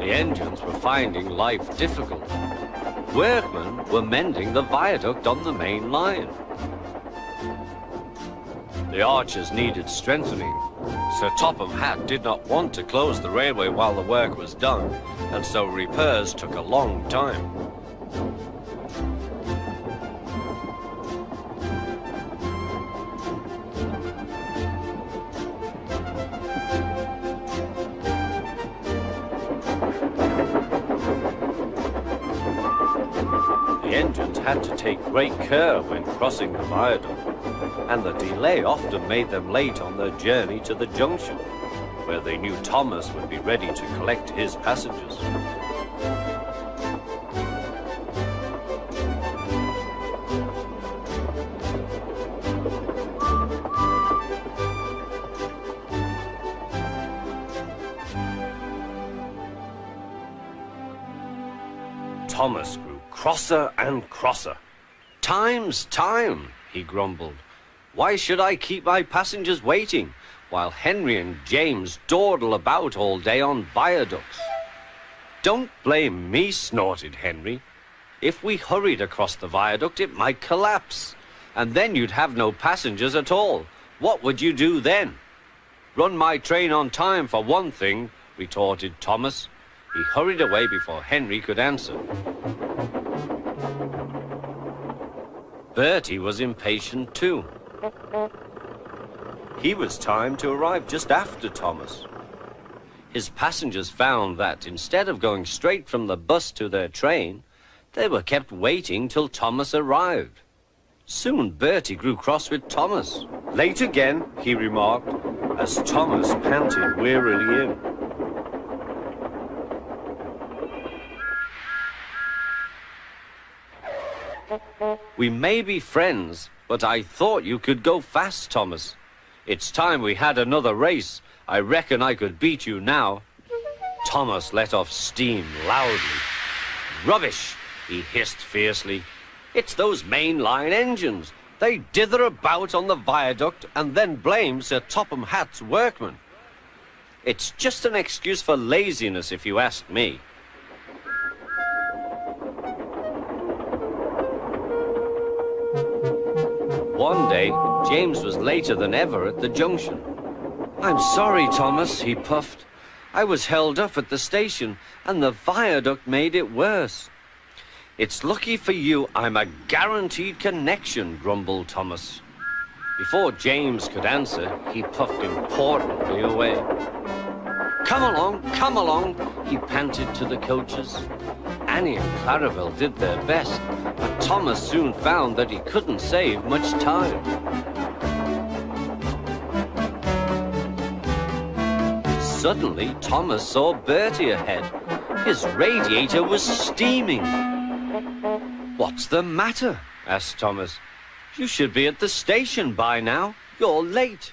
The engines were finding life difficult. Workmen were mending the viaduct on the main line. The arches needed strengthening. Sir Topham Hatt did not want to close the railway while the work was done, and so repairs took a long time. The engines had to take great care when crossing the viaduct, and the delay often made them late on their journey to the junction, where they knew Thomas would be ready to collect his passengers. Thomas grew crosser and crosser. "Time's time," he grumbled. "Why should I keep my passengers waiting while Henry and James dawdle about all day on viaducts?" "Don't blame me," snorted Henry. "If we hurried across the viaduct, it might collapse, and then you'd have no passengers at all. What would you do then?" "Run my train on time for one thing," retorted Thomas. He hurried away before Henry could answer. Bertie was impatient too. He was timed to arrive just after Thomas. His passengers found that instead of going straight from the bus to their train, they were kept waiting till Thomas arrived. Soon Bertie grew cross with Thomas. "Late again," he remarked, as Thomas panted wearily in. "We may be friends, but I thought you could go fast, Thomas. It's time we had another race. I reckon I could beat you now." Thomas let off steam loudly. "Rubbish," he hissed fiercely. "It's those mainline engines. They dither about on the viaduct and then blame Sir Topham Hatt's workmen. It's just an excuse for laziness, if you ask me." One day, James was later than ever at the junction. "I'm sorry, Thomas," he puffed. "I was held up at the station, and the viaduct made it worse." "It's lucky for you I'm a guaranteed connection," grumbled Thomas. Before James could answer, he puffed importantly away. Come along," he panted to the coaches. Annie and Clarabel did their best, but Thomas soon found that he couldn't save much time. Suddenly, Thomas saw Bertie ahead. His radiator was steaming. "What's the matter?" asked Thomas. "You should be at the station by now. You're late."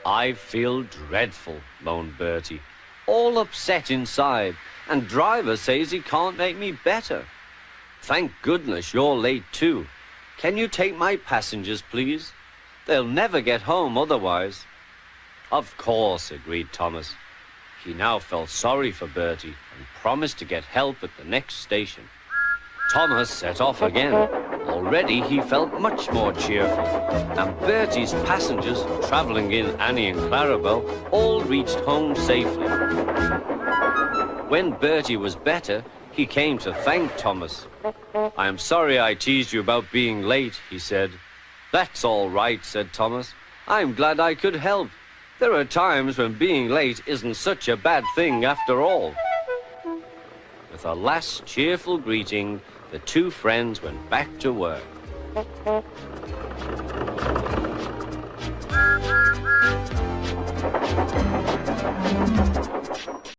"I feel dreadful," moaned Bertie. "All upset inside, and driver says he can't make me better. Thank goodness you're late too. Can you take my passengers, please? They'll never get home otherwise." "Of course," agreed Thomas. He now felt sorry for Bertie and promised to get help at the next station. Thomas set off again. Already he felt much more cheerful, and Bertie's passengers, travelling in Annie and Clarabel, all reached home safely. When Bertie was better, he came to thank Thomas. "I am sorry I teased you about being late," he said. "That's all right," said Thomas. "I'm glad I could help. There are times when being late isn't such a bad thing after all." With a last cheerful greeting, the two friends went back to work.